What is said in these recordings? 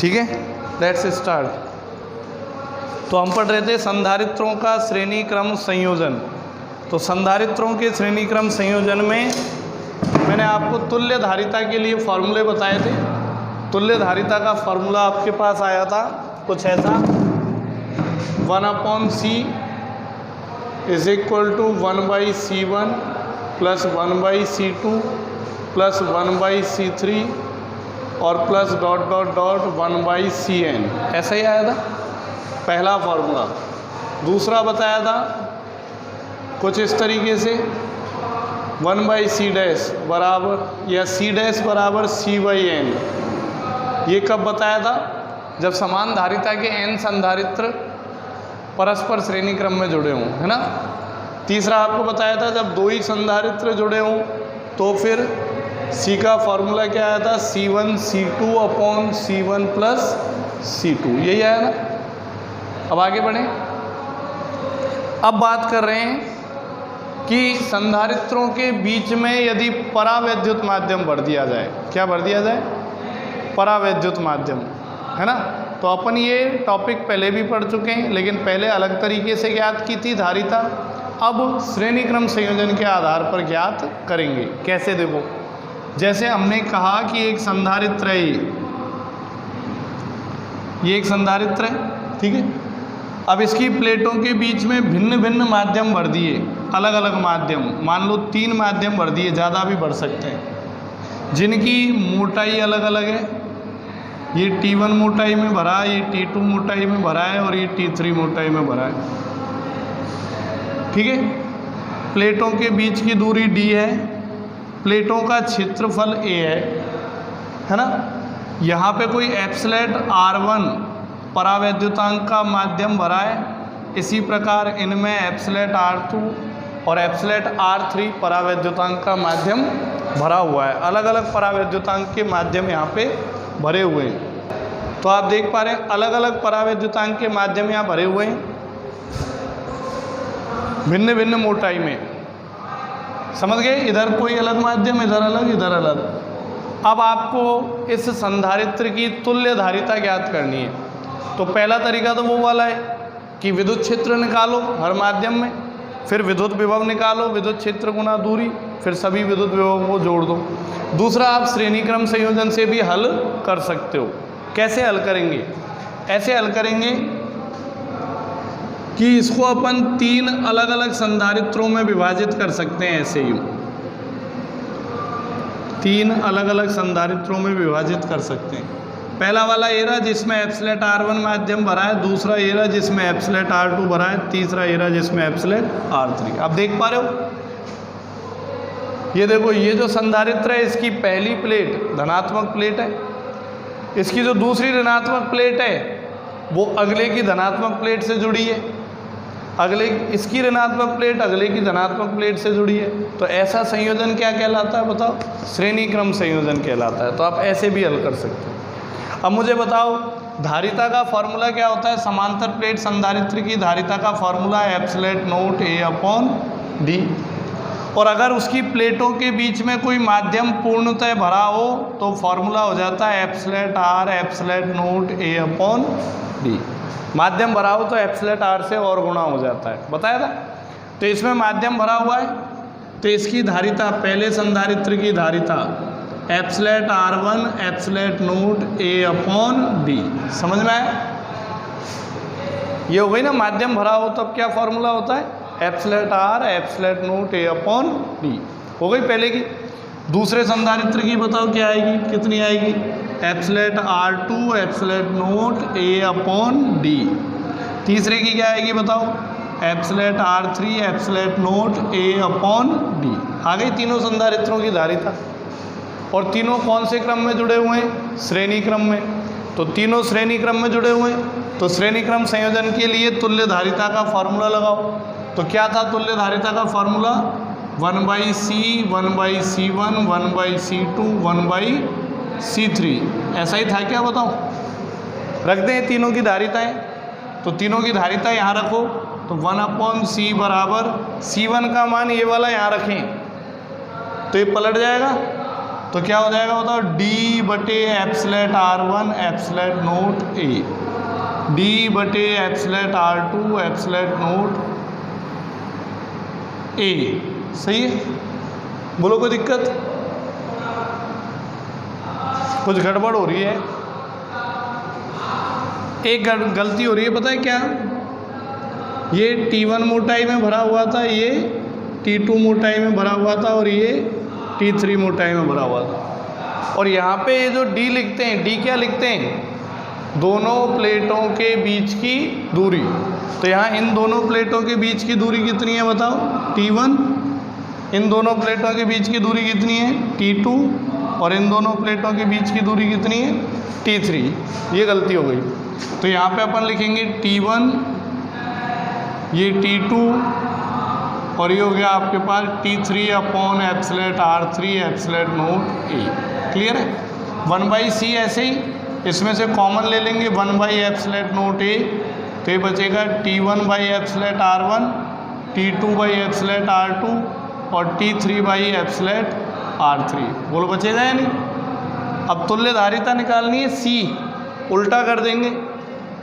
ठीक है, let's start. तो हम पढ़ रहे थे संधारित्रों का श्रेणी क्रम संयोजन। तो संधारित्रों के श्रेणी क्रम संयोजन में मैंने आपको तुल्य धारिता के लिए फॉर्मूले बताए थे। तुल्य धारिता का फॉर्मूला आपके पास आया था कुछ ऐसा, 1/c is equal to 1/c1 plus 1/c2 plus 1/c3 और plus dot dot dot 1/cn, ऐसा ही आया था पहला फॉर्मूला। दूसरा बताया था कुछ इस तरीके से, 1/c डैश बराबर या c डैश बराबर c/n। ये कब बताया था? जब समान धारिता के n संधारित्र परस्पर श्रेणी क्रम में जुड़े हों, है ना। तीसरा आपको बताया था जब दो ही संधारित्र जुड़े हों तो फिर c का फॉर्मूला क्या आया था, c1 c2 upon c1 plus c2, यही आया ना। अब आगे बढ़ें। अब बात कर रहे हैं कि संधारित्रों के बीच में यदि परावैद्युत माध्यम भर दिया जाए, क्या भर दिया जाए? परावैद्युत माध्यम, है ना। तो अपन ये टॉपिक पहले भी पढ़ चुके हैं, लेकिन पहले अलग तरीके से ज्ञात की थी धारिता। अब श्रेणी क्रम संयोजन के आधार पर ज्ञात करेंगे। कैसे? देखो, जैसे हमने कहा कि एक संधारित्र है, ये एक संधारित्र है, ठीक है। अब इसकी प्लेटों के बीच में भिन्न भिन्न माध्यम भर दिए, अलग अलग माध्यम, मान लो 3 माध्यम भर दिए, ज़्यादा भी भर सकते हैं, जिनकी मोटाई अलग अलग है। ये T1 मोटाई में भरा है, ये T2 मोटाई में भरा है और ये T3 मोटाई में भरा है, ठीक है। प्लेटों के बीच की दूरी d है, प्लेटों का क्षेत्रफल a है ना। यहाँ पे कोई एप्सिलेट R1 परावैद्युतांक का माध्यम भरा है, इसी प्रकार इनमें एप्सिलेट R2 और एप्सिलेट R3 परावैद्युतांक का माध्यम भरा हुआ है। अलग अलग परावैद्युतांक के माध्यम यहाँ पे भरे हुए हैं। तो आप देख पा रहे हैं अलग अलग परावैद्युतांक के माध्यम यहाँ भरे हुए हैं, भिन्न भिन्न मोटाई में, समझ गए। इधर कोई अलग माध्यम, इधर अलग, इधर अलग। अब आपको इस संधारित्र की तुल्य धारिता ज्ञात करनी है। तो पहला तरीका तो वो वाला है कि विद्युत क्षेत्र निकालो हर माध्यम में, फिर विद्युत विभव निकालो, विद्युत क्षेत्र गुना दूरी, फिर सभी विद्युत विभव को जोड़ दो। दूसरा, आप श्रेणी क्रम संयोजन से भी हल कर सकते हो। कैसे हल करेंगे? ऐसे हल करेंगे कि इसको अपन 3 अलग अलग संधारित्रों में विभाजित कर सकते हैं, ऐसे ही 3 अलग अलग संधारित्रों में विभाजित कर सकते हैं। पहला वाला एरा जिसमें एप्सिलेट R1 माध्यम भरा है, दूसरा एरा जिसमें एप्सिलेट R2 भरा है, तीसरा एरा जिसमें एप्सिलेट R3। आप देख पा रहे हो, ये देखो, ये जो संधारित्र है इसकी पहली प्लेट धनात्मक प्लेट है, इसकी जो दूसरी ऋणात्मक प्लेट है वो अगले की धनात्मक प्लेट से जुड़ी है, अगले इसकी ऋणात्मक प्लेट अगले की धनात्मक प्लेट से जुड़ी है। तो ऐसा संयोजन क्या कहलाता है बताओ? श्रेणी क्रम संयोजन कहलाता है। तो आप ऐसे भी हल कर सकते हो। अब मुझे बताओ, धारिता का फॉर्मूला क्या होता है? समांतर प्लेट संधारित्र की धारिता का फॉर्मूला है एप्सिलेट नोट A अपॉन D। और अगर उसकी प्लेटों के बीच में कोई माध्यम पूर्णतः भरा हो तो फॉर्मूला हो जाता है epsilon R epsilon naught A upon D। माध्यम भरा हो तो एप्सिलेट R से और गुणा हो जाता है, बताया था। तो इसमें माध्यम भरा हुआ है तो इसकी धारिता, पहले संधारित्र की धारिता epsilon R1 epsilon naught A upon D। समझ में आया? ये हो गई ना, माध्यम भरा हो तब क्या फॉर्मूला होता है? Epsilon R epsilon naught A upon D। हो गई पहले की। दूसरे संधारित्र की बताओ क्या आएगी, कितनी आएगी? Epsilon R2 epsilon naught A upon D। तीसरे की क्या आएगी बताओ? Epsilon R3 epsilon naught A upon D। आ गई तीनों संधारित्रों की धारिता। और तीनों कौन से क्रम में जुड़े हुए हैं? श्रेणी क्रम में। तो तीनों श्रेणी क्रम में जुड़े हुए हैं, तो श्रेणी क्रम संयोजन के लिए तुल्य धारिता का फॉर्मूला लगाओ। तो क्या था तुल्य धारिता का formula? 1/c 1/c1 1/c2 1/c3, ऐसा ही था क्या बताओ? रख दें तीनों की धारिताएं। तो तीनों की धारिता यहाँ रखो, तो 1/c बराबर c1 का मान ये वाला यहाँ रखें तो ये पलट जाएगा। तो क्या हो जाएगा बताओ, डी बटे एप्सलेट R1 एप्सलेट नोट ए, डी बटे एप्सलेट R2 एप्सलेट नोट ए। सही है, बोलो कोई दिक्कत, कुछ गड़बड़ हो रही है? एक गलती हो रही है, पता है क्या? ये T1 मोटाई में भरा हुआ था, ये T2 मोटाई में भरा हुआ था, और ये T3 मोटाई में भरा हुआ था। और यहाँ पे ये जो D लिखते हैं, D क्या लिखते हैं? दोनों प्लेटों के बीच की दूरी। तो यहाँ इन दोनों प्लेटों के बीच की दूरी कितनी है बताओ? T1। इन दोनों प्लेटों के बीच की दूरी कितनी है? T2। और इन दोनों प्लेटों के बीच की दूरी कितनी है? T3। ये गलती हो गई। तो यहाँ पे अपन लिखेंगे T1, ये T2, और ये हो गया आपके पास T3 अपॉन एप्सलेट R3 एप्सलेट नोट ए। क्लियर है? 1/c ऐसे ही इसमें से कॉमन ले लेंगे, 1 एप्सलेट नोट ए, तो ये बचेगा T1 एप्सलेट R1, T2 एप्सलेट R2 और T3 एप्सलेट R3। बोलो बचेगा या नहीं? अब तुल्य धारिता निकालनी है, C उल्टा कर देंगे,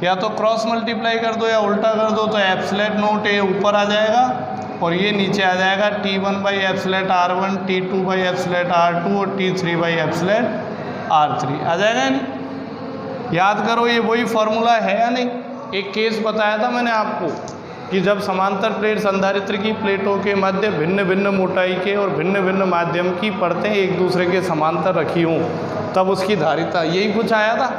या तो क्रॉस मल्टीप्लाई कर दो या उल्टा कर दो, तो एप्सलेट नोट ए ऊपर आ जाएगा और ये नीचे आ जाएगा T1 एप्सलेट R1, T2 एप्सलेट R2 और T3 एप्सलेट R3। आ जाएगा या नहीं? याद करो, ये वही फॉर्मूला है या नहीं? एक केस बताया था मैंने आपको कि जब समांतर प्लेट संधारित्र की प्लेटों के मध्य भिन्न भिन्न मोटाई के और भिन्न भिन्न माध्यम की परतें एक दूसरे के समांतर रखी हों, तब उसकी धारिता, यही कुछ आया था।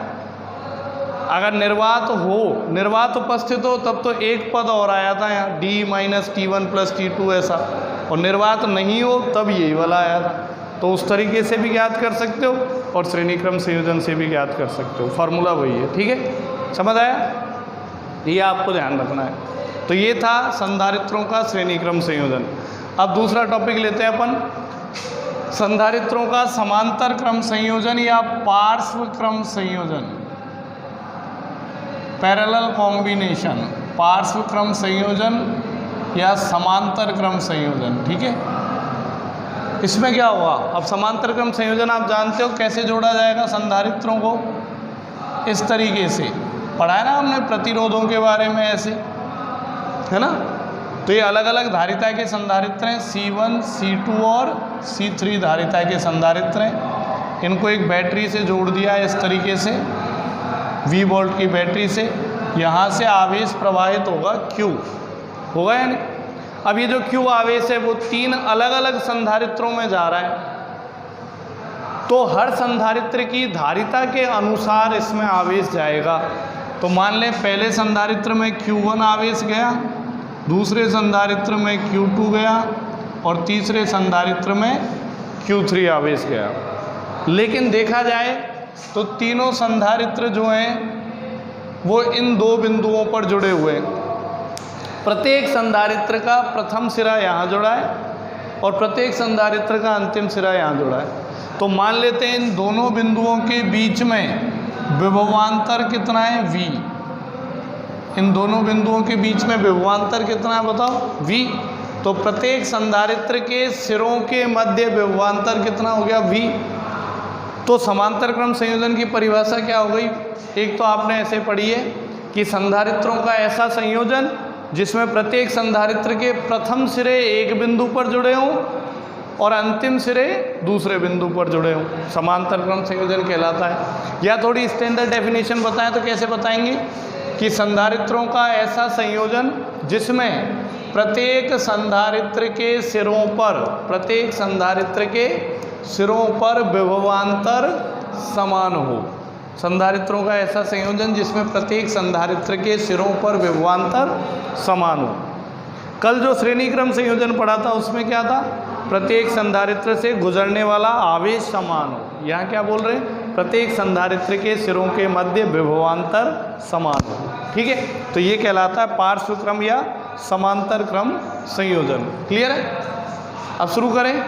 अगर निर्वात हो, निर्वात उपस्थित हो, तब तो एक पद और आया था यहाँ, D minus T1 plus T2 ऐसा, और निर्वात नहीं हो तब यही वाला आया था। तो उस तरीके से भी ज्ञात कर सकते हो और श्रेणी क्रम संयोजन से भी ज्ञात कर सकते हो, फार्मूला वही है। ठीक है, समझ आया? ये आपको ध्यान रखना है। तो ये था संधारित्रों का श्रेणी क्रम संयोजन। अब दूसरा टॉपिक लेते हैं अपन, संधारित्रों का समांतर क्रम संयोजन या पार्श्व क्रम संयोजन, पैरेलल कॉम्बिनेशन, पार्श्व क्रम संयोजन या समांतर क्रम संयोजन। ठीक है, इसमें क्या हुआ? अब समांतर क्रम संयोजन आप जानते हो कैसे जोड़ा जाएगा संधारित्रों को? इस तरीके से पढ़ाया ना हमने प्रतिरोधों के बारे में, ऐसे है ना। तो ये अलग अलग धारिता के संधारित्र हैं, C1, C2 और C3 धारिता के संधारित्र हैं। इनको एक बैटरी से जोड़ दिया है इस तरीके से, V वोल्ट की बैटरी से। यहाँ से आवेश प्रवाहित होगा Q, होगा या नहीं? अब ये जो Q आवेश है वो 3 अलग अलग संधारित्रों में जा रहा है, तो हर संधारित्र की धारिता के अनुसार इसमें आवेश जाएगा। तो मान लें पहले संधारित्र में Q1 आवेश गया, दूसरे संधारित्र में Q2 गया और तीसरे संधारित्र में Q3 आवेश गया। लेकिन देखा जाए तो तीनों संधारित्र जो हैं वो इन 2 बिंदुओं पर जुड़े हुए हैं। प्रत्येक संधारित्र का प्रथम सिरा यहाँ जुड़ा है और प्रत्येक संधारित्र का अंतिम सिरा यहाँ जुड़ा है। तो मान लेते हैं इन दोनों बिंदुओं के बीच में विभवांतर कितना है? V। इन दोनों बिंदुओं के बीच में विभवांतर कितना है बताओ? V। तो प्रत्येक संधारित्र के सिरों के मध्य विभवांतर कितना हो गया? V। तो समांतर क्रम संयोजन की परिभाषा क्या हो गई? एक तो आपने ऐसे पढ़ी है कि संधारित्रों का ऐसा संयोजन जिसमें प्रत्येक संधारित्र के प्रथम सिरे एक बिंदु पर जुड़े हों और अंतिम सिरे दूसरे बिंदु पर जुड़े हों, समांतर क्रम संयोजन कहलाता है। या थोड़ी स्टैंडर्ड डेफिनेशन बताएं तो कैसे बताएंगे कि संधारित्रों का ऐसा संयोजन जिसमें प्रत्येक संधारित्र के सिरों पर, प्रत्येक संधारित्र के सिरों पर विभवांतर समान हो। संधारित्रों का ऐसा संयोजन जिसमें प्रत्येक संधारित्र के सिरों पर विभवांतर समान हो। कल जो श्रेणी क्रम संयोजन पढ़ा था उसमें क्या था? प्रत्येक संधारित्र से गुजरने वाला आवेश समान हो। यहाँ क्या बोल रहे हैं? प्रत्येक संधारित्र के सिरों के मध्य विभवांतर समान हो। ठीक है, तो ये कहलाता है पार्श्व क्रम या समांतर क्रम संयोजन। क्लियर है? अब शुरू करें।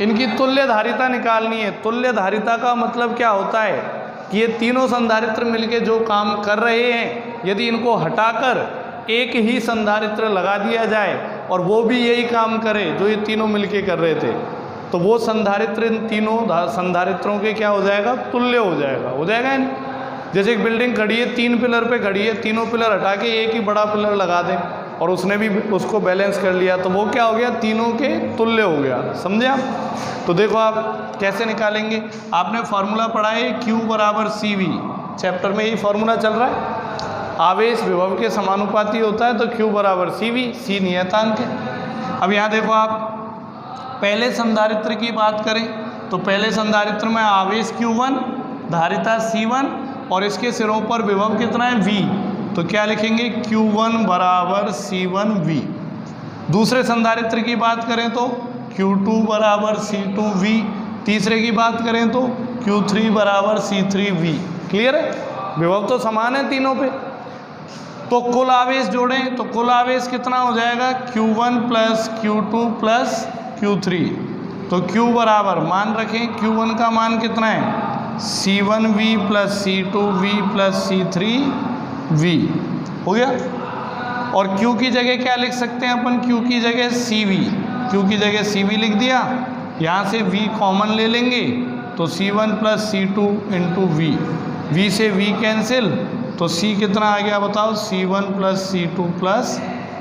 इनकी तुल्य धारिता निकालनी है। तुल्य धारिता का मतलब क्या होता है कि ये तीनों संधारित्र मिलके जो काम कर रहे हैं, यदि इनको हटाकर एक ही संधारित्र लगा दिया जाए और वो भी यही काम करे जो ये तीनों मिलके कर रहे थे, तो वो संधारित्र इन तीनों संधारित्रों के क्या हो जाएगा, तुल्य हो जाएगा। हो जाएगा या नहीं? जैसे एक बिल्डिंग खड़ी है, 3 पिलर पे खड़ी है, तीनों पिलर हटा के एक ही बड़ा पिलर लगा दें और उसने भी उसको बैलेंस कर लिया, तो वो क्या हो गया, तीनों के तुल्य हो गया। समझे आप? तो देखो आप कैसे निकालेंगे। आपने फॉर्मूला पढ़ा है Q बराबर CV, चैप्टर में यही फॉर्मूला चल रहा है। आवेश विभव के समानुपाती होता है, तो Q बराबर CV, C नियतांक है। अब यहाँ देखो आप पहले संधारित्र की बात करें तो पहले संधारित्र में आवेश Q1, धारिता C1 और इसके सिरों पर विभव कितना है V, तो क्या लिखेंगे Q1 बराबर C1V। दूसरे संधारित्र की बात करें तो Q2 बराबर C2V। तीसरे की बात करें तो Q3 बराबर C3V। क्लियर है? विभव तो समान है तीनों पे। तो कुल आवेश जोड़ें तो कुल आवेश कितना हो जाएगा, Q1 plus Q2 plus Q3। तो Q बराबर मान रखें, Q1 का मान कितना है, C1V plus C2V plus C3V। हो गया। और Q की जगह क्या लिख सकते हैं अपन, Q की जगह CV, Q की जगह CV लिख दिया। यहाँ से V कॉमन ले लेंगे तो C1 plus C2 into V, V से V कैंसिल, तो C कितना आ गया बताओ, C1 plus C2 plus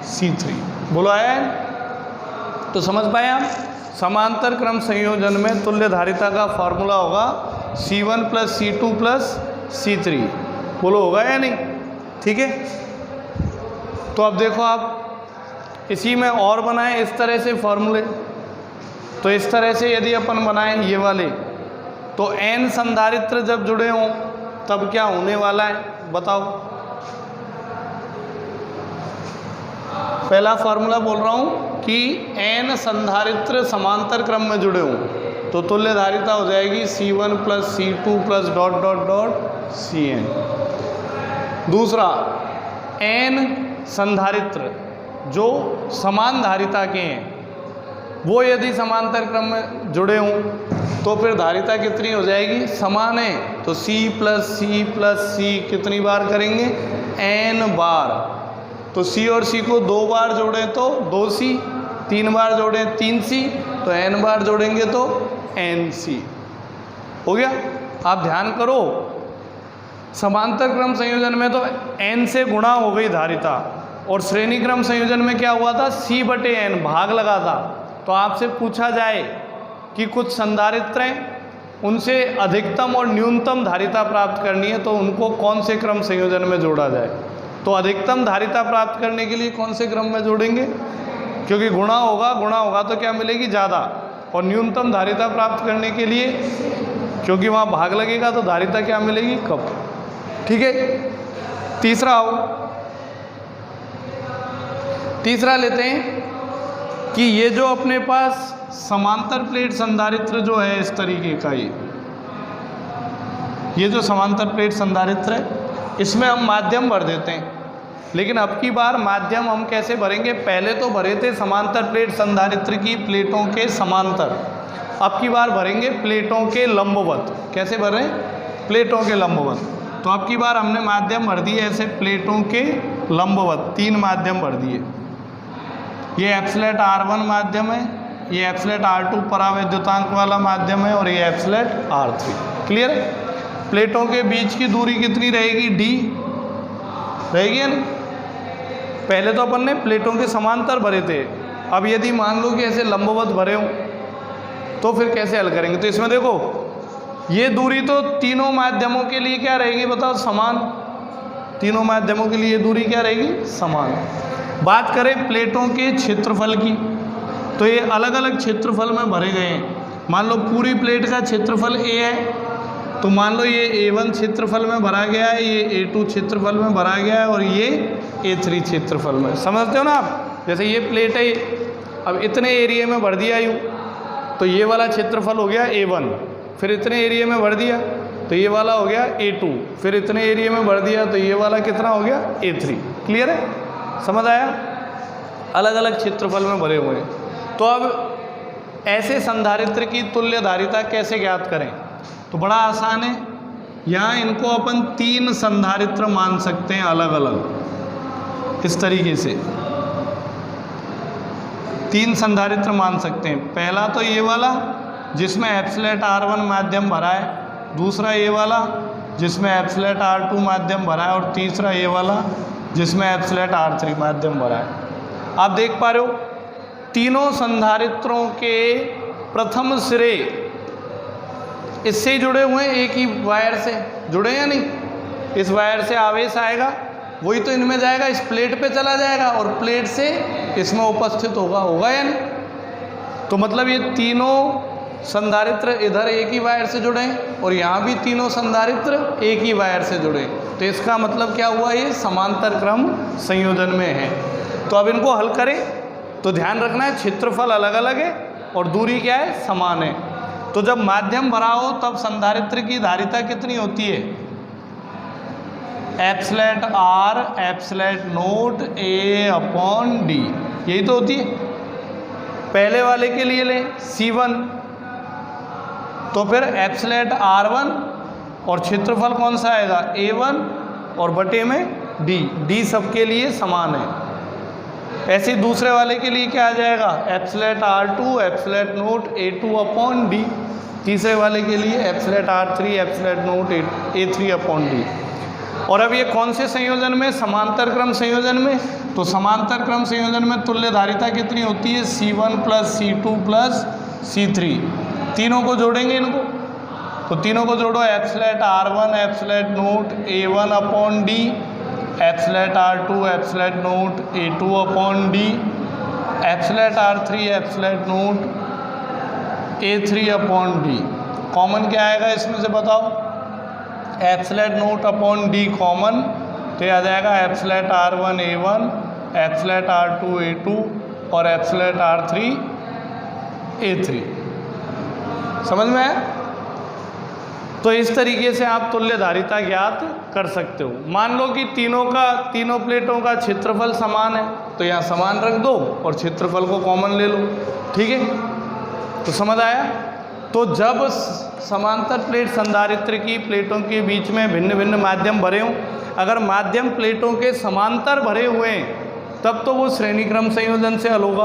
C3। बोलो आया है? तो समझ पाए आप? समांतर क्रम संयोजन में तुल्य धारिता का फॉर्मूला होगा C1 plus C2 plus C3। बोलो होगा या नहीं? ठीक है। तो अब देखो आप इसी में और बनाएं इस तरह से फॉर्मूले। तो इस तरह से यदि अपन बनाएं ये वाले, तो n संधारित्र जब जुड़े हों तब क्या होने वाला है बताओ। पहला फॉर्मूला बोल रहा हूँ कि n संधारित्र समांतर क्रम में जुड़े हों तो तुल्य धारिता हो जाएगी C1 plus C2 plus dot dot dot Cn। दूसरा, n संधारित्र जो समान धारिता के हैं वो यदि समांतर क्रम में जुड़े हों तो फिर धारिता कितनी हो जाएगी, समान है तो C प्लस C कितनी बार करेंगे, n बार। तो C और C को 2 बार जोड़ें तो 2C, 3 बार जोड़ें 3C, तो n बार जोड़ेंगे तो nC। हो गया। आप ध्यान करो, समांतर क्रम संयोजन में तो n से गुणा हो गई धारिता, और श्रेणी क्रम संयोजन में क्या हुआ था, C बटे n भाग लगा था। तो आपसे पूछा जाए कि कुछ संधारित्र हैं उनसे अधिकतम और न्यूनतम धारिता प्राप्त करनी है तो उनको कौन से क्रम संयोजन में जोड़ा जाए, तो अधिकतम धारिता प्राप्त करने के लिए कौन से क्रम में जोड़ेंगे, क्योंकि गुणा होगा तो क्या मिलेगी, ज़्यादा। और न्यूनतम धारिता प्राप्त करने के लिए, क्योंकि वहाँ भाग लगेगा तो धारिता क्या मिलेगी, कम। ठीक है। तीसरा आओ, तीसरा लेते हैं कि ये जो अपने पास समांतर प्लेट संधारित्र जो है इस तरीके का, ये जो समांतर प्लेट संधारित्र है इसमें हम माध्यम भर देते हैं। लेकिन अब की बार माध्यम हम कैसे भरेंगे, पहले तो भरे थे समांतर प्लेट संधारित्र की प्लेटों के समांतर, अब की बार भरेंगे प्लेटों के लंबवत। कैसे भर रहे हैं, प्लेटों के लंबवत। तो अब की बार हमने माध्यम भर दिए ऐसे प्लेटों के लंबवत, 3 माध्यम भर दिए। ये एप्सिलेट R1 माध्यम है, ये एप्सिलेट R2 परावैद्युतांक वाला माध्यम है, और ये एप्सिलेट R3। क्लियर है। प्लेटों के बीच की दूरी कितनी रहेगी, D रहेगी ना। पहले तो अपन ने प्लेटों के समांतर भरे थे, अब यदि मान लो कि ऐसे लंबवत भरे हो तो फिर कैसे हल करेंगे। तो इसमें देखो ये दूरी तो तीनों माध्यमों के लिए क्या रहेगी बताओ, समान। तीनों माध्यमों के लिए दूरी क्या रहेगी, समान। बात करें प्लेटों के क्षेत्रफल की, तो ये अलग अलग क्षेत्रफल में भरे गए हैं। मान लो पूरी प्लेट का क्षेत्रफल A है, तो मान लो ये A1 क्षेत्रफल में भरा गया है, ये A2 क्षेत्रफल में भरा गया है, और ये A3 क्षेत्रफल में। समझते हो ना आप। जैसे ये प्लेट है, अब इतने एरिया में भर दिया यूँ, तो ये वाला क्षेत्रफल हो गया A1, फिर इतने एरिया में भर दिया तो ये वाला हो गया A2, फिर इतने एरिया में भर दिया तो ये वाला कितना हो गया, A3। क्लियर है, समझ आया। अलग अलग क्षेत्रफल में भरे हुए हैं। तो अब ऐसे संधारित्र की तुल्य धारिता कैसे ज्ञात करें, तो बड़ा आसान है। यहाँ इनको अपन 3 संधारित्र मान सकते हैं अलग अलग, इस तरीके से। तीन संधारित्र मान सकते हैं। पहला तो ये वाला जिसमें एप्सिलेट R1 माध्यम भरा है, दूसरा ये वाला जिसमें एप्सिलेट R2 माध्यम भरा है, और तीसरा ये वाला जिसमें एप्सिलेट R3 माध्यम भरा है। आप देख पा रहे हो तीनों संधारित्रों के प्रथम सिरे इससे ही जुड़े हुए हैं, एक ही वायर से जुड़े या नहीं। इस वायर से आवेश आएगा, वही तो इनमें जाएगा, इस प्लेट पे चला जाएगा और प्लेट से इसमें उपस्थित होगा या नहीं। तो मतलब ये तीनों संधारित्र इधर एक ही वायर से जुड़े हैं और यहाँ भी तीनों संधारित्र एक ही वायर से जुड़े। तो इसका मतलब क्या हुआ, ये समांतर क्रम संयोजन में है। तो अब इनको हल करें तो ध्यान रखना है क्षेत्रफल अलग अलग है और दूरी क्या है, समान है। तो जब माध्यम भरा हो तब संधारित्र की धारिता कितनी होती है, epsilon R epsilon note A/D, यही तो होती है। पहले वाले के लिए लें C1, तो फिर एप्सिलेट R1 और क्षेत्रफल कौन सा आएगा, A1 और बटे में D सबके लिए समान है। ऐसे दूसरे वाले के लिए क्या आ जाएगा, एप्सिलेट R2 एप्सिलेट नोट A2/D, तीसरे वाले के लिए एप्सिलेट R3 एप्सिलेट नोट A3/D। और अब ये कौन से संयोजन में, समांतर क्रम संयोजन में। तो समांतर क्रम संयोजन में तुल्य धारिता कितनी होती है, C1 + C2 + C3। तीनों को जोड़ेंगे इनको, तो तीनों को जोड़ो, epsilon R1 epsilon naught A1/D epsilon R2 epsilon naught A2/D epsilon R3 epsilon naught A3/D। Common क्या आएगा इसमें से बताओ, एप्सिलेट नोट/D कॉमन, तो ये आ जाएगा एप्सिलेट R1 A1 एप्सिलेट R2 A2 और एप्सिलेट R3 A3। समझ में आया। तो इस तरीके से आप तुल्य धारिता ज्ञात कर सकते हो। मान लो कि तीनों प्लेटों का क्षेत्रफल समान है, तो यहाँ समान रख दो और क्षेत्रफल को कॉमन ले लो, ठीक है। तो समझ आया। तो जब समांतर प्लेट संधारित्र की प्लेटों के बीच में भिन्न भिन्न माध्यम भरे हों, अगर माध्यम प्लेटों के समांतर भरे हुए हैं तब तो वो श्रेणी क्रम संयोजन से हल होगा,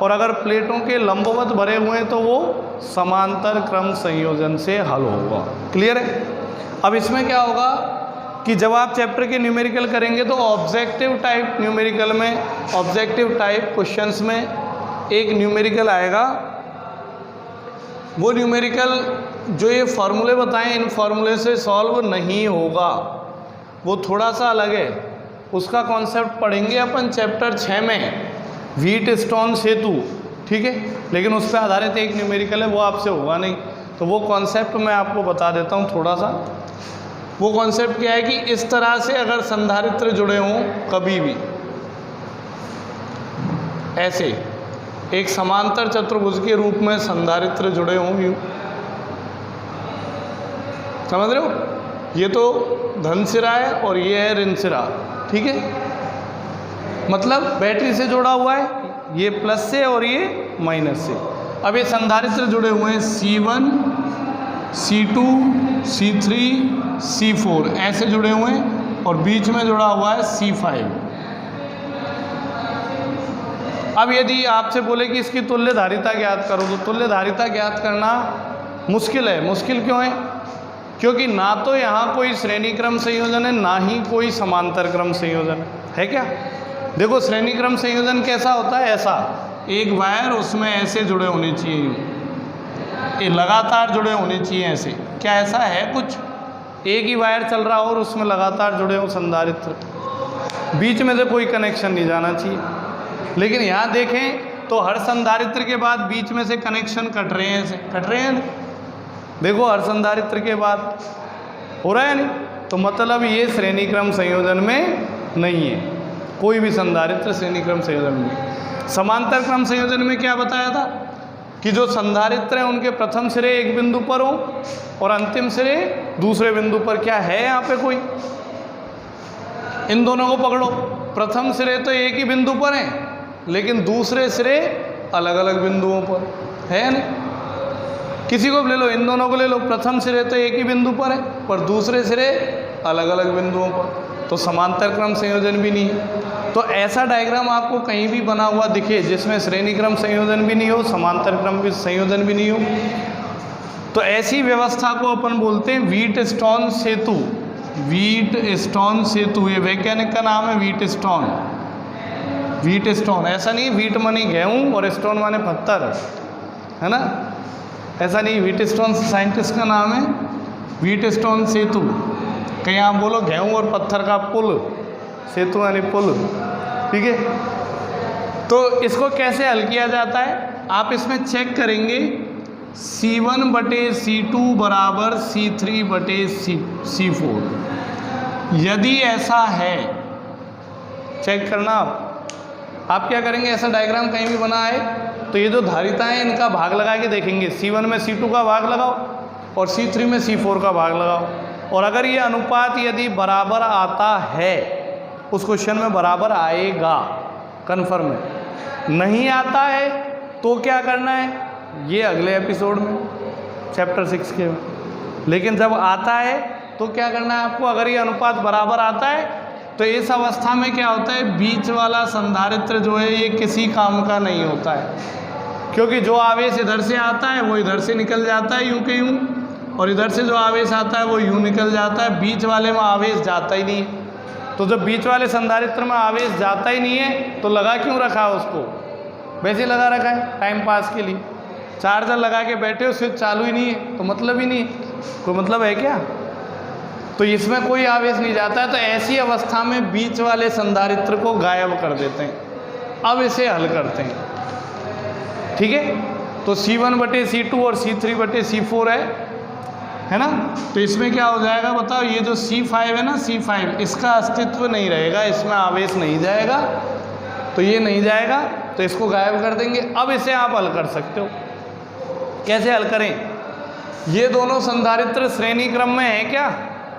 और अगर प्लेटों के लंबवत भरे हुए हैं तो वो समांतर क्रम संयोजन से हल होगा। क्लियर है। अब इसमें क्या होगा कि जब आप चैप्टर के न्यूमेरिकल करेंगे तो ऑब्जेक्टिव टाइप न्यूमेरिकल में, ऑब्जेक्टिव टाइप क्वेश्चंस में एक न्यूमेरिकल आएगा। वो न्यूमेरिकल जो ये फॉर्मूले बताएं, इन फॉर्मूले से सॉल्व नहीं होगा, वो थोड़ा सा अलग है। उसका कॉन्सेप्ट पढ़ेंगे अपन चैप्टर 6 में, व्हीटस्टोन सेतु, ठीक है। लेकिन उस पर आधारित एक न्यूमेरिकल है, वो आपसे होगा नहीं। तो वो कॉन्सेप्ट मैं आपको बता देता हूँ थोड़ा सा। वो कॉन्सेप्ट क्या है कि इस तरह से अगर संधारित्र जुड़े हों कभी भी, ऐसे एक समांतर चतुर्भुज के रूप में संधारित्र जुड़े हों, यूँ समझ रहे हो। ये तो धन सिरा है और ये है ऋण सिरा, ठीक है। मतलब बैटरी से जुड़ा हुआ है, ये प्लस से और ये माइनस से। अब ये संधारित्र जुड़े हुए हैं C1 C2 C3 C4 ऐसे जुड़े हुए हैं, और बीच में जुड़ा हुआ है C5। अब यदि आपसे बोले कि इसकी तुल्य धारिता ज्ञात करो, तो तुल्य धारिता ज्ञात करना मुश्किल है। मुश्किल क्यों है, क्योंकि ना तो यहाँ कोई श्रेणी क्रम संयोजन है, ना ही कोई समांतर क्रम संयोजन है। क्या देखो, श्रेणी क्रम संयोजन कैसा होता है, ऐसा एक वायर, उसमें ऐसे जुड़े होने चाहिए, ये लगातार जुड़े होने चाहिए ऐसे। क्या ऐसा है कुछ, एक ही वायर चल रहा हो और उसमें लगातार जुड़े हो संधारित्र, बीच में से कोई कनेक्शन नहीं जाना चाहिए। लेकिन यहाँ देखें तो हर संधारित्र के बाद बीच में से कनेक्शन कट रहे हैं, ऐसे कट रहे हैं। देखो हर संधारित्र के बाद हो रहा है नहीं, तो मतलब ये श्रेणी क्रम संयोजन में नहीं है, कोई भी संधारित्र श्रेणी क्रम संयोजन में। समांतर क्रम संयोजन में क्या बताया था कि जो संधारित्र हैं उनके प्रथम सिरे एक बिंदु पर हो और अंतिम सिरे दूसरे बिंदु पर। क्या है यहाँ पे कोई, इन दोनों को पकड़ो, प्रथम सिरे तो एक ही बिंदु पर हैं लेकिन दूसरे सिरे अलग अलग बिंदुओं पर है नहीं। किसी को ले लो, इन दोनों को ले लो, प्रथम सिरे तो एक ही बिंदु पर है पर दूसरे सिरे अलग अलग बिंदुओं पर, तो समांतर क्रम संयोजन भी नहीं है। तो ऐसा डायग्राम आपको कहीं भी बना हुआ दिखे जिसमें श्रेणी क्रम संयोजन भी नहीं हो, समांतर क्रम भी संयोजन भी नहीं हो, तो ऐसी व्यवस्था को अपन बोलते हैं व्हीटस्टोन सेतु। व्हीटस्टोन सेतु, ये वैज्ञानिक का नाम है व्हीटस्टोन। व्हीटस्टोन, ऐसा नहीं व्हीट माने गेहूँ और स्टोन माने पत्थर, है ना, ऐसा नहीं। व्हीटस्टोन साइंटिस्ट का नाम है व्हीटस्टोन सेतु। कहीं आप बोलो गेहूँ और पत्थर का पुल, सेतु यानी पुल, ठीक है। तो इसको कैसे हल किया जाता है, आप इसमें चेक करेंगे C1/C2 बराबर C3/C4। यदि ऐसा है, चेक करना आप क्या करेंगे, ऐसा डायग्राम कहीं भी बना है तो ये जो धारिताएं हैं इनका भाग लगा के देखेंगे। C1 में C2 का भाग लगाओ और C3 में C4 का भाग लगाओ, और अगर ये अनुपात यदि बराबर आता है, उस क्वेश्चन में बराबर आएगा, कन्फर्म है। नहीं आता है तो क्या करना है, ये अगले एपिसोड में चैप्टर 6 के में। लेकिन जब आता है तो क्या करना है आपको, अगर ये अनुपात बराबर आता है तो इस अवस्था में क्या होता है, बीच वाला संधारित्र जो है ये किसी काम का नहीं होता है, क्योंकि जो आवेश इधर से आता है वो इधर से निकल जाता है यूं के यूं, और इधर से जो आवेश आता है वो यूं निकल जाता है, बीच वाले में आवेश जाता ही नहीं है। तो जब बीच वाले संधारित्र में आवेश जाता ही नहीं है तो लगा क्यों रखा है उसको, वैसे लगा रखा है टाइम पास के लिए। चार्जर लगा के बैठे हो, स्विच चालू ही नहीं है तो मतलब ही नहीं है, कोई मतलब है क्या। तो इसमें कोई आवेश नहीं जाता है, तो ऐसी अवस्था में बीच वाले संधारित्र को गायब कर देते हैं। अब इसे हल करते हैं, ठीक है। तो C1/C2 और C3/C4 है ना। तो इसमें क्या हो जाएगा बताओ, ये जो C5 है ना, C5 इसका अस्तित्व नहीं रहेगा, इसमें आवेश नहीं जाएगा, तो ये नहीं जाएगा तो इसको गायब कर देंगे। अब इसे आप हल कर सकते हो, कैसे हल करें, ये दोनों संधारित्र श्रेणी क्रम में है क्या,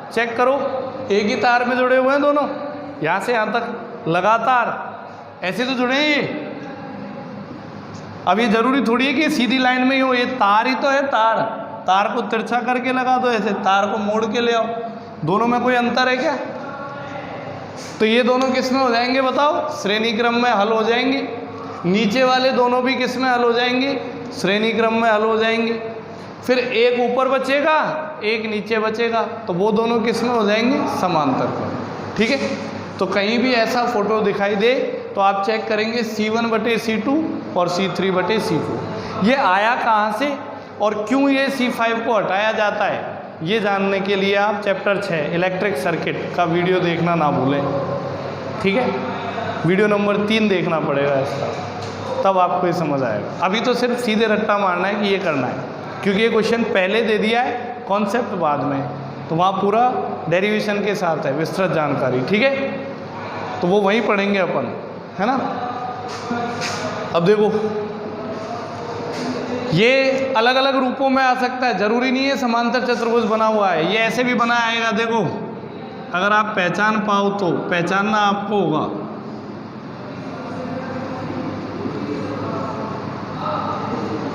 चेक करो, एक ही तार में जुड़े हुए हैं दोनों, यहाँ से यहाँ तक लगातार ऐसे तो जुड़े हैं ये। अब ये जरूरी थोड़ी है कि सीधी लाइन में ही हो, ये तार ही तो है, तार को तिरछा करके लगा दो, ऐसे तार को मोड़ के ले आओ, दोनों में कोई अंतर है क्या। तो ये दोनों किस में हो जाएंगे बताओ, श्रेणी क्रम में हल हो जाएंगे। नीचे वाले दोनों भी किस में हल हो जाएंगे, श्रेणी क्रम में हल हो जाएंगे। फिर एक ऊपर बचेगा, एक नीचे बचेगा, तो वो दोनों किस में हो जाएंगे, समांतर क्रम, ठीक है। तो कहीं भी ऐसा फोटो दिखाई दे तो आप चेक करेंगे C1/C2 और C3/C4। ये आया कहाँ से और क्यों ये C5 को हटाया जाता है, ये जानने के लिए आप चैप्टर 6 इलेक्ट्रिक सर्किट का वीडियो देखना ना भूलें, ठीक है। वीडियो नंबर 3 देखना पड़ेगा इसका, तब आपको ये समझ आएगा। अभी तो सिर्फ सीधे रट्टा मारना है कि ये करना है, क्योंकि ये क्वेश्चन पहले दे दिया है, कॉन्सेप्ट बाद में, तो वहाँ पूरा डेरिवेशन के साथ है, विस्तृत जानकारी, ठीक है। तो वो वहीं पढ़ेंगे अपन, है ना। अब देखो ये अलग अलग रूपों में आ सकता है, जरूरी नहीं है समांतर चतुर्भुज बना हुआ है, ये ऐसे भी बना आएगा। देखो अगर आप पहचान पाओ तो, पहचानना आपको होगा।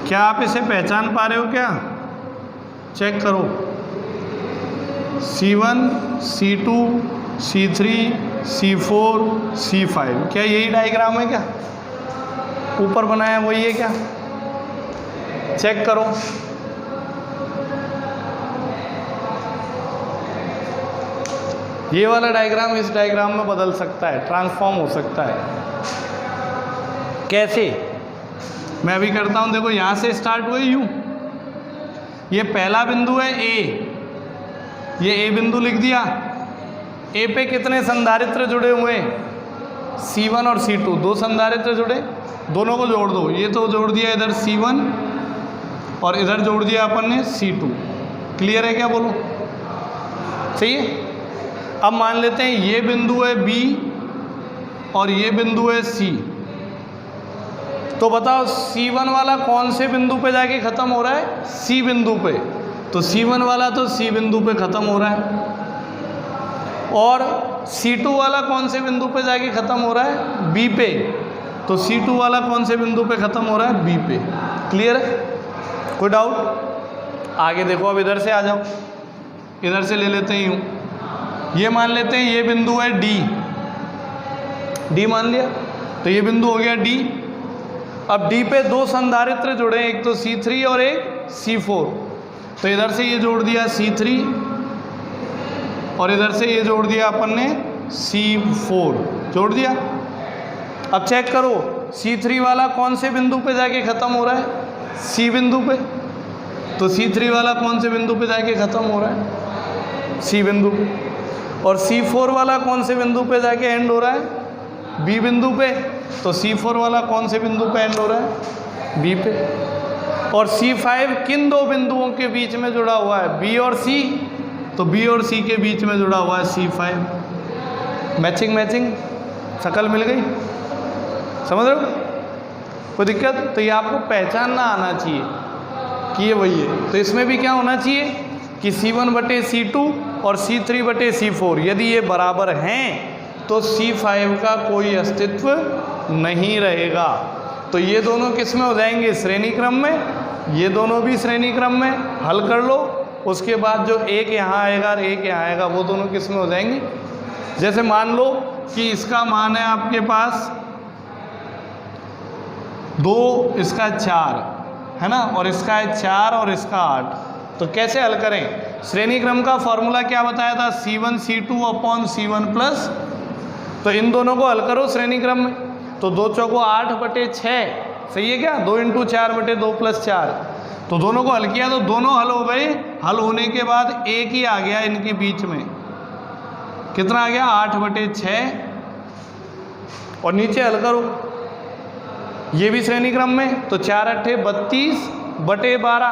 क्या आप इसे पहचान पा रहे हो क्या, चेक करो। C1, C2, C3, C4, C5, क्या यही डायग्राम है क्या, ऊपर बनाया वही है क्या, चेक करो। ये वाला डायग्राम इस डायग्राम में बदल सकता है, ट्रांसफॉर्म हो सकता है। कैसे, मैं अभी करता हूं। देखो यहां से स्टार्ट हुए यूं, ये पहला बिंदु है A, ये A बिंदु लिख दिया। A पे कितने संधारित्र जुड़े हुए हैं, C1 और C2, दो संधारित्र जुड़े, दोनों को जोड़ दो। ये तो जोड़ दिया इधर C1 और इधर जोड़ दिया अपन ने C2। क्लियर है क्या, बोलो सही है। अब मान लेते हैं ये बिंदु है B और ये बिंदु है C, तो बताओ C1 वाला कौन से बिंदु पे जाके ख़त्म हो रहा है, C बिंदु पे, तो C1 वाला तो C बिंदु पे ख़त्म हो रहा है, और C2 वाला कौन से बिंदु पे जाके ख़त्म हो रहा है, B पे, तो C2 वाला कौन से बिंदु पे ख़त्म हो रहा है, B पे। क्लियर है, कोई डाउट। आगे देखो, अब इधर से आ जाओ, इधर से ले लेते हैं यूँ, ये मान लेते हैं ये बिंदु है D, डी मान लिया, तो ये बिंदु हो गया डी। अब डी पे दो संधारित्र जुड़े, एक तो C3 और एक C4, तो इधर से ये जोड़ दिया C3 और इधर से ये जोड़ दिया अपन ने C4, जोड़ दिया। अब चेक करो C3 वाला कौन से बिंदु पे जाके ख़त्म हो रहा है, C बिंदु पे, तो C3 वाला कौन से बिंदु पे जाके ख़त्म हो रहा है, C बिंदु पे, और C4 वाला कौन से बिंदु पे जाके एंड हो रहा है, B बिंदु पे, तो C4 वाला कौन से बिंदु पे एंड हो रहा है, B पे। और C5 किन दो बिंदुओं के बीच में जुड़ा हुआ है, B और C, तो B और C के बीच में जुड़ा हुआ है C5। मैचिंग मैचिंग, शकल मिल गई, समझ रहे हो, कोई दिक्कत? तो ये आपको पहचानना आना चाहिए कि ये वही है। तो इसमें भी क्या होना चाहिए कि C1/C2 और C3/C4 यदि ये बराबर हैं तो C5 का कोई अस्तित्व नहीं रहेगा। तो ये दोनों किस में हो जाएंगे, श्रेणी क्रम में, ये दोनों भी श्रेणी क्रम में, हल कर लो। उसके बाद जो एक यहाँ आएगा और एक यहाँ आएगा वो दोनों किस में हो जाएंगे। जैसे मान लो कि इसका मान है आपके पास 2, इसका 4 है ना, और इसका है 4 और इसका 8, तो कैसे हल करें? श्रेणी क्रम का फॉर्मूला क्या बताया था, C1 C2 C1 प्लस, तो इन दोनों को हल करो श्रेणी क्रम में, तो 2 चौको 8/6, सही है क्या, 2 × 4/2 + 4, तो दोनों को हल किया तो दोनों हल हो गए। हल होने के बाद एक ही आ गया इनके बीच में, कितना आ गया, 8/6, और नीचे हल करो, ये भी श्रेणी क्रम में, तो 4 × 8 = 32/12,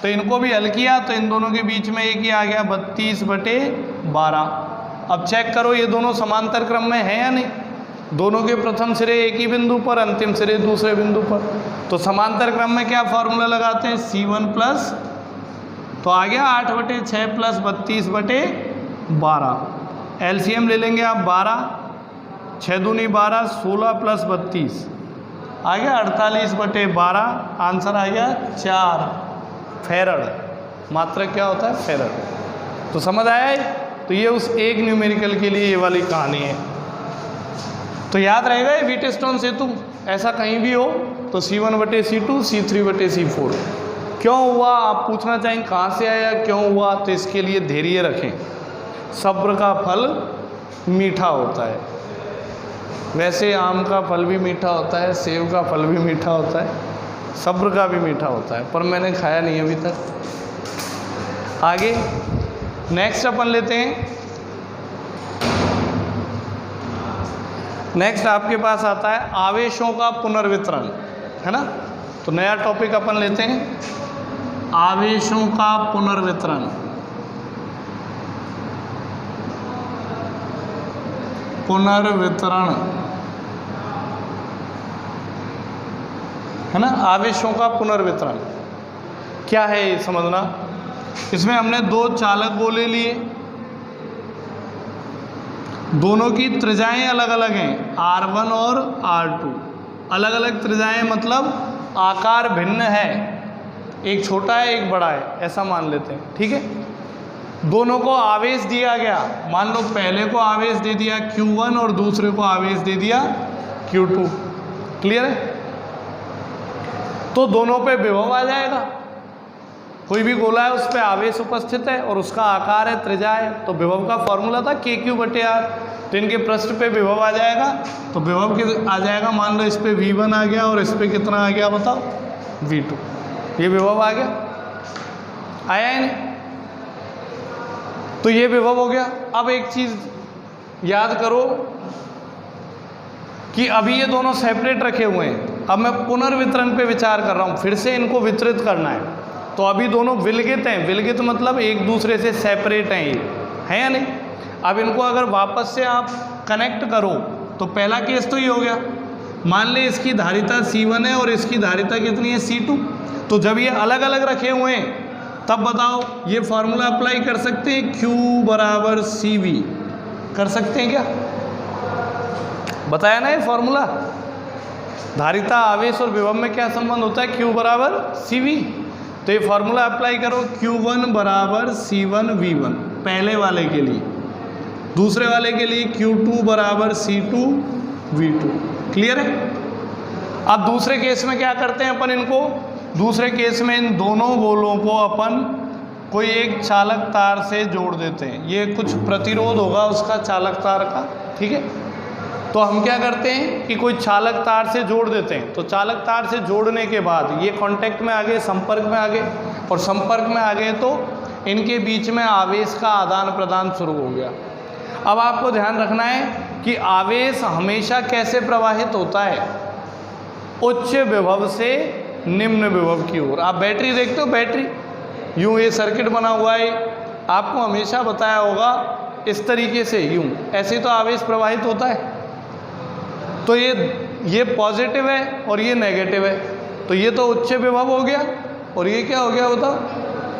तो इनको भी हल किया तो इन दोनों के बीच में एक ही आ गया 32/12। अब चेक करो ये दोनों समांतर क्रम में है या नहीं, दोनों के प्रथम सिरे एक ही बिंदु पर, अंतिम सिरे दूसरे बिंदु पर, तो समांतर क्रम में क्या फॉर्मूला लगाते हैं, C1 प्लस, तो आ गया 8/6 + 32/12, LCM ले लेंगे आप 12, 6 दूनी 12, 16 + 32 आ गया 48/12, आंसर आ गया 4 फैरड। मात्रक क्या होता है, फैरड। तो समझ आया है? तो ये उस एक न्यूमेरिकल के लिए ये वाली कहानी है। तो याद रहेगा ये व्हीटस्टोन सेतु, ऐसा कहीं भी हो तो C1/C2 C3/C4 क्यों हुआ, आप पूछना चाहेंगे कहाँ से आया, क्यों हुआ, तो इसके लिए धैर्य रखें। सब्र का फल मीठा होता है, वैसे आम का फल भी मीठा होता है, सेब का फल भी मीठा होता है, सब्र का भी मीठा होता है, पर मैंने खाया नहीं अभी तक। आगे नेक्स्ट अपन लेते हैं। नेक्स्ट आपके पास आता है आवेशों का पुनर्वितरण, है ना, तो नया टॉपिक अपन लेते हैं, आवेशों का पुनर्वितरण। पुनर्वितरण है ना, आवेशों का पुनर्वितरण क्या है ये समझना। इसमें हमने 2 चालक गोले लिए, दोनों की त्रिज्याएं अलग अलग हैं, R1 और R2, अलग अलग त्रिज्याएं मतलब आकार भिन्न है, एक छोटा है एक बड़ा है, ऐसा मान लेते हैं, ठीक है। दोनों को आवेश दिया गया, मान लो पहले को आवेश दे दिया Q1 और दूसरे को आवेश दे दिया Q2, क्लियर है। तो दोनों पे विभव आ जाएगा, कोई भी गोला है उस पर आवेश उपस्थित है और उसका आकार है, त्रिज्या है, तो विभव का फॉर्मूला था KQ/R, तो इनके पृष्ठ पे विभव आ जाएगा, तो विभव के आ जाएगा, मान लो इस पे V1 आ गया और इस पे कितना आ गया बताओ, V2, ये विभव आ गया, आया है नहीं, तो ये विभव हो गया। अब एक चीज़ याद करो कि अभी ये दोनों सेपरेट रखे हुए हैं, अब मैं पुनर्वितरण पे विचार कर रहा हूँ, फिर से इनको वितरित करना है, तो अभी दोनों विलगित हैं, विलगित मतलब एक दूसरे से सेपरेट हैं, ये है या नहीं। अब इनको अगर वापस से आप कनेक्ट करो तो पहला केस तो ये हो गया, मान ले इसकी धारिता C1 है और इसकी धारिता कितनी है C2, तो जब ये अलग अलग रखे हुए हैं तब बताओ ये फॉर्मूला अप्लाई कर सकते हैं, Q = CV कर सकते हैं क्या, बताया ना ये फॉर्मूला। धारिता, आवेश और विभव में क्या संबंध होता है, Q = CV, तो ये फॉर्मूला अप्लाई करो, Q1 = C1V1 पहले वाले के लिए, दूसरे वाले के लिए Q2 = C2 V2। क्लियर है? अब दूसरे केस में क्या करते हैं अपन इनको, दूसरे केस में इन दोनों गोलों को अपन कोई एक चालक तार से जोड़ देते हैं। ये कुछ प्रतिरोध होगा उसका चालक तार का, ठीक है। तो हम क्या करते हैं कि कोई चालक तार से जोड़ देते हैं। तो चालक तार से जोड़ने के बाद ये कांटेक्ट में आ गए, संपर्क में आ गए, और संपर्क में आ गए तो इनके बीच में आवेश का आदान प्रदान शुरू हो गया। अब आपको ध्यान रखना है कि आवेश हमेशा कैसे प्रवाहित होता है, उच्च विभव से निम्न विभव की ओर। आप बैटरी देखते हो, बैटरी यूं ये सर्किट बना हुआ है, आपको हमेशा बताया होगा इस तरीके से, यूं ऐसे तो आवेश प्रवाहित होता है। तो ये पॉजिटिव है और ये नेगेटिव है, तो ये तो उच्च विभव हो गया और ये क्या हो गया होता।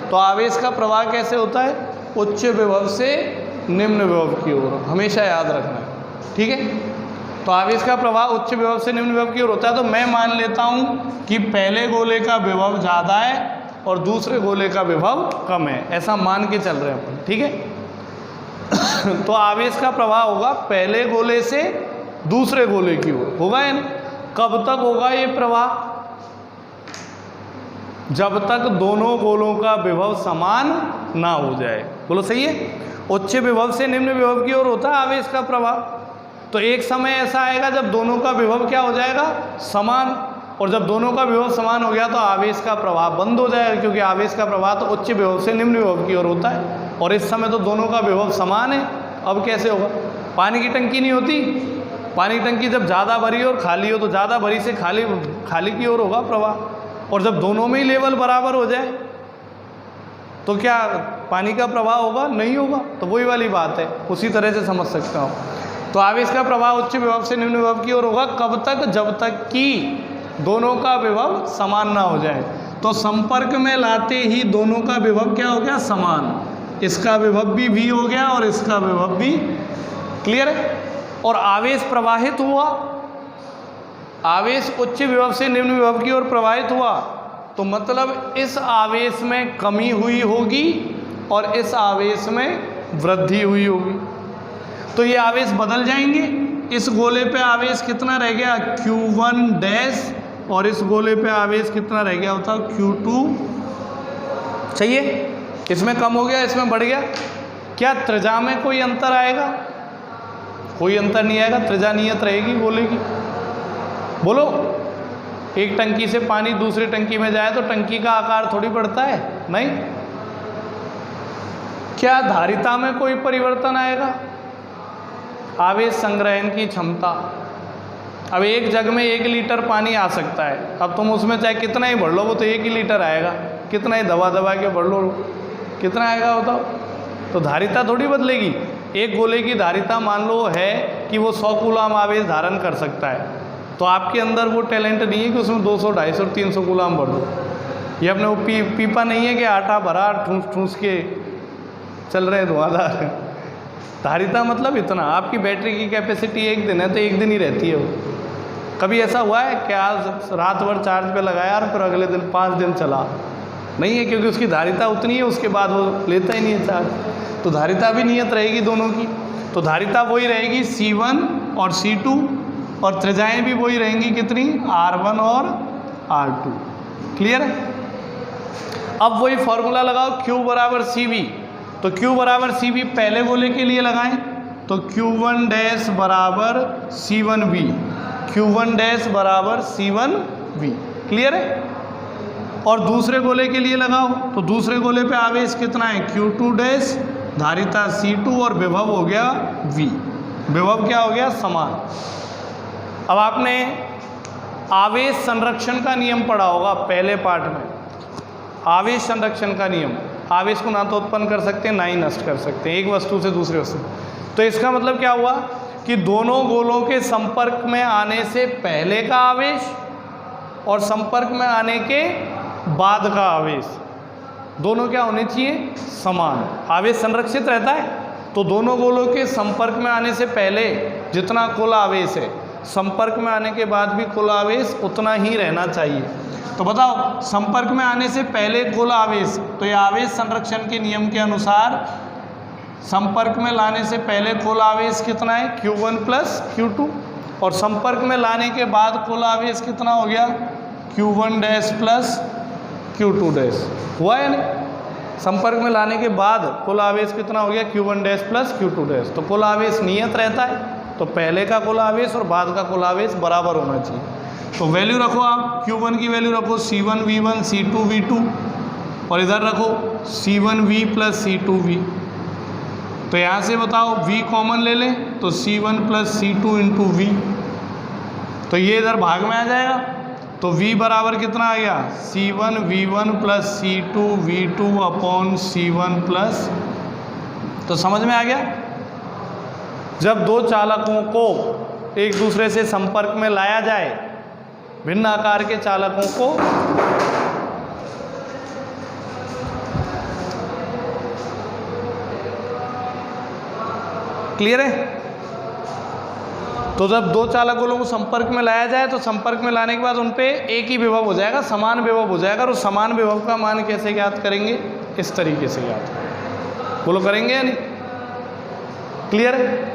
तो आवेश का प्रवाह कैसे होता है, उच्च विभव से निम्न विभव की ओर, हमेशा याद रखना है, ठीक है। तो आवेश का प्रवाह उच्च विभव से निम्न विभव की ओर होता है। तो मैं मान लेता हूँ कि पहले गोले का विभव ज़्यादा है और दूसरे गोले का विभव कम है, ऐसा मान के चल रहे हैं अपन, ठीक है। तो आवेश का प्रवाह होगा पहले गोले से दूसरे गोले की ओर, होगा या नहीं? कब तक होगा ये प्रवाह? जब तक दोनों गोलों का विभव समान ना हो जाए। बोलो सही है? उच्च विभव से निम्न विभव की ओर होता है आवेश का प्रवाह। तो एक समय ऐसा आएगा जब दोनों का विभव क्या हो जाएगा, समान, और जब दोनों का विभव समान हो गया तो आवेश का प्रवाह बंद हो जाएगा, क्योंकि आवेश का प्रवाह तो उच्च विभव से निम्न विभव की ओर होता है, और इस समय तो दोनों का विभव समान है। अब कैसे होगा? पानी की टंकी नहीं होती, पानी की टंकी जब ज़्यादा भरी और खाली हो तो ज़्यादा भरी से खाली की ओर होगा प्रवाह, और जब दोनों में ही लेवल बराबर हो जाए तो क्या पानी का प्रवाह होगा? नहीं होगा। तो वही वाली बात है, उसी तरह से समझ सकते हो। तो आवेश का प्रवाह उच्च विभव से निम्न विभव की ओर होगा कब तक? जब तक कि दोनों का विभव समान ना हो जाए। तो संपर्क में लाते ही दोनों का विभव क्या हो गया? समान। इसका विभव भी V हो गया और इसका विभव भी। क्लियर है? और आवेश प्रवाहित हुआ, आवेश उच्च विभव से निम्न विभव की ओर प्रवाहित हुआ, तो मतलब इस आवेश में कमी हुई होगी और इस आवेश में वृद्धि हुई होगी। तो ये आवेश बदल जाएंगे। इस गोले पे आवेश कितना रह गया? Q1 डैश, और इस गोले पे आवेश कितना रह गया होता? Q2। सही है? इसमें कम हो गया, इसमें बढ़ गया। क्या त्रिज्या में कोई अंतर आएगा? कोई अंतर नहीं आएगा, त्रिज्या नियत रहेगी गोले की। बोलो, एक टंकी से पानी दूसरी टंकी में जाए तो टंकी का आकार थोड़ी बढ़ता है? नहीं। क्या धारिता में कोई परिवर्तन आएगा? आवेश संग्रहण की क्षमता, अब एक जग में 1 लीटर पानी आ सकता है, अब तुम उसमें चाहे कितना ही भर लो वो तो 1 ही लीटर आएगा, कितना ही दबा दबा के भर लो कितना आएगा बताओ। तो धारिता थोड़ी बदलेगी। एक गोले की धारिता मान लो है कि वो 100 कूलाम आवेश धारण कर सकता है, तो आपके अंदर वो टैलेंट नहीं है कि उसमें 200, 250 और 300 कूलाम भर दो। ये अपने वो पीपा नहीं है कि आटा भरा ठूस ठूस के चल रहे धुआंधार। धारिता मतलब इतना, आपकी बैटरी की कैपेसिटी 1 दिन है तो 1 दिन ही रहती है वो। कभी ऐसा हुआ है कि आज रात भर चार्ज पे लगाया और फिर अगले दिन 5 दिन चला? नहीं है, क्योंकि उसकी धारिता उतनी है, उसके बाद वो लेता ही नहीं है चार्ज। तो धारिता भी नियत रहेगी दोनों की। तो धारिता वही रहेगी C1 और C2, और त्रिज्याएँ भी वही रहेंगी, कितनी? R1 और R2। क्लियर है? अब वही फॉर्मूला लगाओ, Q बराबर CV। तो Q बराबर CV पहले गोले के लिए लगाएं, तो Q1 डैश बराबर C1V, Q1 डैश बराबर C1V। क्लियर है? और दूसरे गोले के लिए लगाओ, तो दूसरे गोले पे आवेश कितना है? Q2 डैश, धारिता C2 और विभव हो गया V। विभव क्या हो गया? समान। अब आपने आवेश संरक्षण का नियम पढ़ा होगा पहले पार्ट में। आवेश संरक्षण का नियम, आवेश को ना तो उत्पन्न कर सकते हैं ना ही नष्ट कर सकते हैं एक वस्तु से दूसरी वस्तु। तो इसका मतलब क्या हुआ कि दोनों गोलों के संपर्क में आने से पहले का आवेश और संपर्क में आने के बाद का आवेश दोनों क्या होने चाहिए? समान। आवेश संरक्षित रहता है, तो दोनों गोलों के संपर्क में आने से पहले जितना कुल आवेश है, संपर्क में आने के बाद भी कुल आवेश उतना ही रहना चाहिए। तो बताओ, संपर्क में आने से पहले कुल आवेश, तो ये आवेश संरक्षण के नियम के अनुसार संपर्क में लाने से पहले कुल आवेश कितना है? Q1 प्लस Q2, और संपर्क में लाने के बाद कुल आवेश कितना हो गया, Q1 dash plus Q2 dash, हुआ है नहीं? संपर्क में लाने के बाद कुल आवेश कितना हो गया, Q1 dash plus Q2 dash. तो कुल आवेश नियत रहता है, तो पहले का कुल आवेश और बाद का कुल आवेश बराबर होना चाहिए। तो वैल्यू रखो आप, Q1 की वैल्यू रखो C1V1 C2V2 और इधर रखो C1V प्लस C2V। तो यहाँ से बताओ V कॉमन ले लें तो C1 plus C2 into V, तो ये इधर भाग में आ जाएगा। तो V बराबर कितना आ गया, C1V1 plus C2V2 upon C1 plus, तो समझ में आ गया। जब दो चालकों को एक दूसरे से संपर्क में लाया जाए, भिन्न आकार के चालकों को क्लियर है, तो जब दो चालकों को संपर्क में लाया जाए तो संपर्क में लाने के बाद उन पे एक ही विभव हो जाएगा, समान विभव हो जाएगा। और उस समान विभव का मान कैसे ज्ञात करेंगे, इस तरीके से ज्ञात, बोलो करेंगे या नहीं? क्लियर है,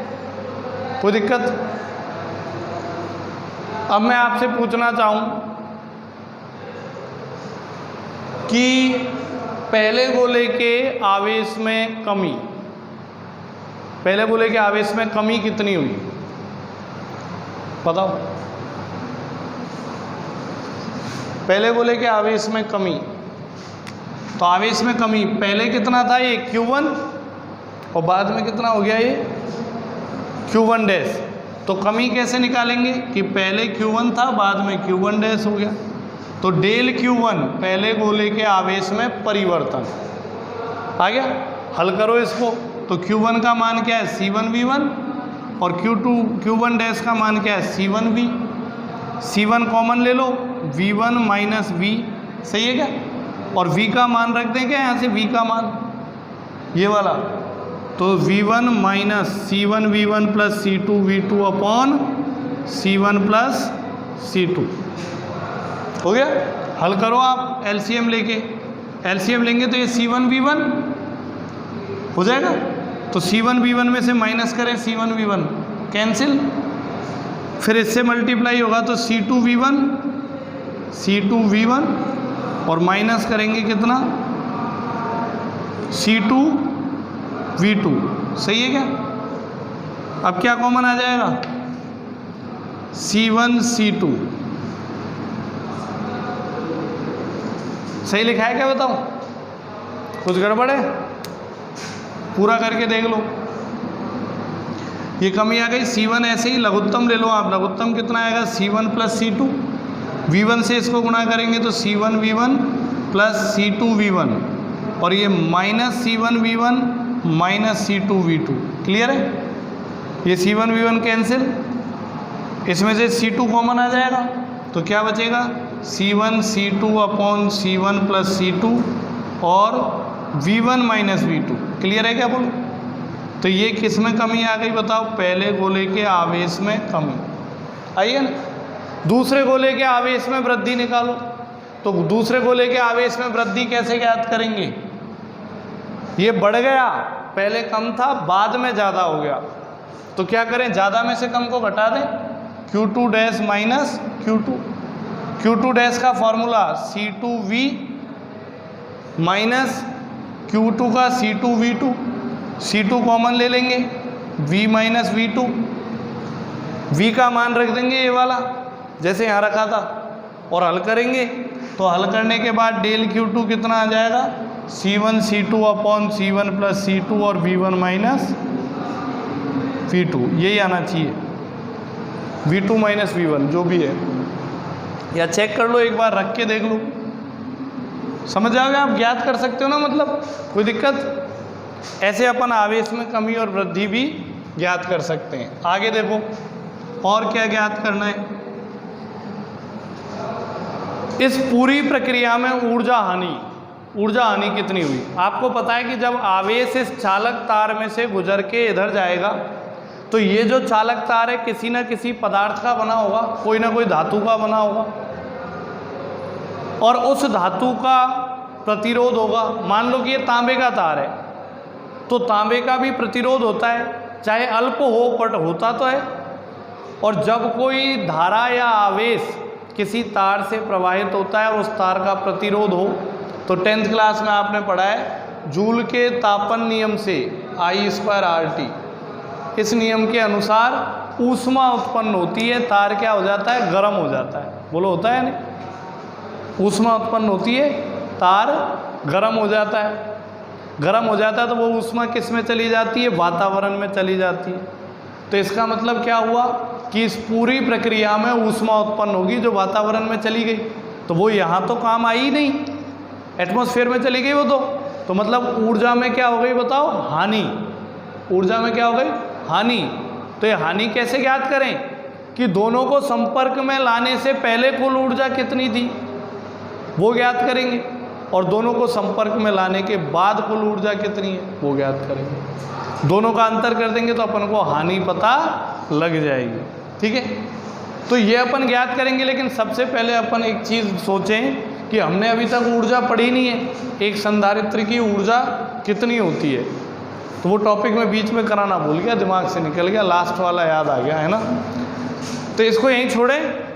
कोई दिक्कत? अब मैं आपसे पूछना चाहूं कि पहले गोले के आवेश में कमी, पहले गोले के आवेश में कमी कितनी हुई बताओ? पहले गोले के आवेश में कमी, तो आवेश में कमी पहले कितना था, ये Q1 और बाद में कितना हो गया ये Q1 डैश। तो कमी कैसे निकालेंगे कि पहले Q1 था बाद में Q1 डैश हो गया। तो डेल Q1 पहले गोले के आवेश में परिवर्तन आ गया। हल करो इसको, तो Q1 का मान क्या है C1V1 और Q1 डैश का मान क्या है C1V। C1 कॉमन ले लो, V1 माइनस V, सही है क्या? और V का मान रख दें क्या यहाँ से, V का मान ये वाला, तो V1 minus C1V1 plus C2V2 upon C1 plus C2 हो गया। हल करो आप LCM लेके, LCM लेंगे तो ये C1V1 हो जाएगा। तो C1V1 में से माइनस करें C1V1 कैंसिल, फिर इससे मल्टीप्लाई होगा तो C2V1 और माइनस करेंगे कितना C2V2, सही है क्या? अब क्या कॉमन आ जाएगा C1 C2, सही लिखा है क्या बताओ? कुछ गड़बड़ है? पूरा करके देख लो। ये कमी आ गई। C1 ऐसे ही लघुत्तम ले लो आप, लघुत्तम कितना आएगा C1 प्लस C2, V1 से इसको गुणा करेंगे तो C1V1 प्लस C2V1 और ये minus C1V1 minus C2V2, clear है? ये C1V1 कैंसिल, इसमें से C2 कॉमन आ जाएगा तो क्या बचेगा C1 C2 upon C1 plus C2 और V1 माइनस V2, क्लियर है क्या बोलो? तो ये किस में कमी आ गई बताओ? पहले गोले के आवेश में कमी। आइए ना, दूसरे गोले के आवेश में वृद्धि निकालो। तो दूसरे गोले के आवेश में वृद्धि कैसे ज्ञात करेंगे? ये बढ़ गया, पहले कम था बाद में ज़्यादा हो गया, तो क्या करें, ज़्यादा में से कम को घटा दें, Q2 dash minus Q2 dash का फॉर्मूला C2V माइनस Q2 का C2V2, C2 कॉमन ले लेंगे, V माइनस V2, V का मान रख देंगे ये वाला जैसे यहाँ रखा था और हल करेंगे। तो हल करने के बाद डेल Q2 कितना आ जाएगा C1 C2 upon C1 plus C2 और V1 माइनस V2, यही आना चाहिए, V2 माइनस V1 जो भी है, या चेक कर लो एक बार, रख के देख लो, समझ जाओगे आप, ज्ञात कर सकते हो ना, मतलब कोई दिक्कत? ऐसे अपन आवेश में कमी और वृद्धि भी ज्ञात कर सकते हैं। आगे देखो और क्या ज्ञात करना है। इस पूरी प्रक्रिया में ऊर्जा हानि कितनी हुई? आपको पता है कि जब आवेश इस चालक तार में से गुजर के इधर जाएगा तो ये जो चालक तार है किसी न किसी पदार्थ का बना होगा, कोई ना कोई धातु का बना होगा, और उस धातु का प्रतिरोध होगा। मान लो कि ये तांबे का तार है तो तांबे का भी प्रतिरोध होता है, चाहे अल्प हो बट होता तो है। और जब कोई धारा या आवेश किसी तार से प्रवाहित होता है और उस तार का प्रतिरोध हो, तो 10th क्लास में आपने पढ़ा है जूल के तापन नियम से I²RT, इस नियम के अनुसार ऊष्मा उत्पन्न होती है, तार क्या हो जाता है, गर्म हो जाता है। बोलो होता है नहीं, ऊष्मा उत्पन्न होती है, तार गर्म हो जाता है। गर्म हो जाता है तो वो ऊष्मा किस में चली जाती है, वातावरण में चली जाती है। तो इसका मतलब क्या हुआ कि इस पूरी प्रक्रिया में ऊष्मा उत्पन्न होगी जो वातावरण में चली गई, तो वो यहाँ तो काम आई ही नहीं, एटमॉस्फेयर में चली गई वो तो मतलब ऊर्जा में क्या हो गई बताओ, हानि। ऊर्जा में क्या हो गई, हानि। तो ये हानि कैसे ज्ञात करें कि दोनों को संपर्क में लाने से पहले कुल ऊर्जा कितनी थी वो ज्ञात करेंगे, और दोनों को संपर्क में लाने के बाद कुल ऊर्जा कितनी है वो ज्ञात करेंगे। दोनों का अंतर कर देंगे तो अपन को हानि पता लग जाएगी। ठीक है, तो ये अपन ज्ञात करेंगे, लेकिन सबसे पहले अपन एक चीज़ सोचें कि हमने अभी तक ऊर्जा पढ़ी नहीं है, एक संधारित्र की ऊर्जा कितनी होती है। तो वो टॉपिक में बीच में कराना भूल गया, दिमाग से निकल गया, लास्ट वाला याद आ गया है ना। तो इसको यहीं छोड़ें।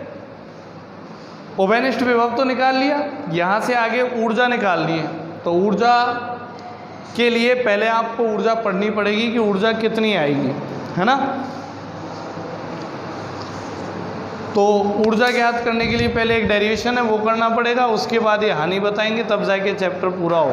ओवेनिष्ठ विभव तो निकाल लिया, यहाँ से आगे ऊर्जा निकालनी है। तो ऊर्जा के लिए पहले आपको ऊर्जा पढ़नी पड़ेगी कि ऊर्जा कितनी आएगी, है ना। तो ऊर्जा ज्ञात करने के लिए पहले एक डेरिवेशन है वो करना पड़ेगा, उसके बाद ये हानि बताएंगे, तब जाके चैप्टर पूरा होगा।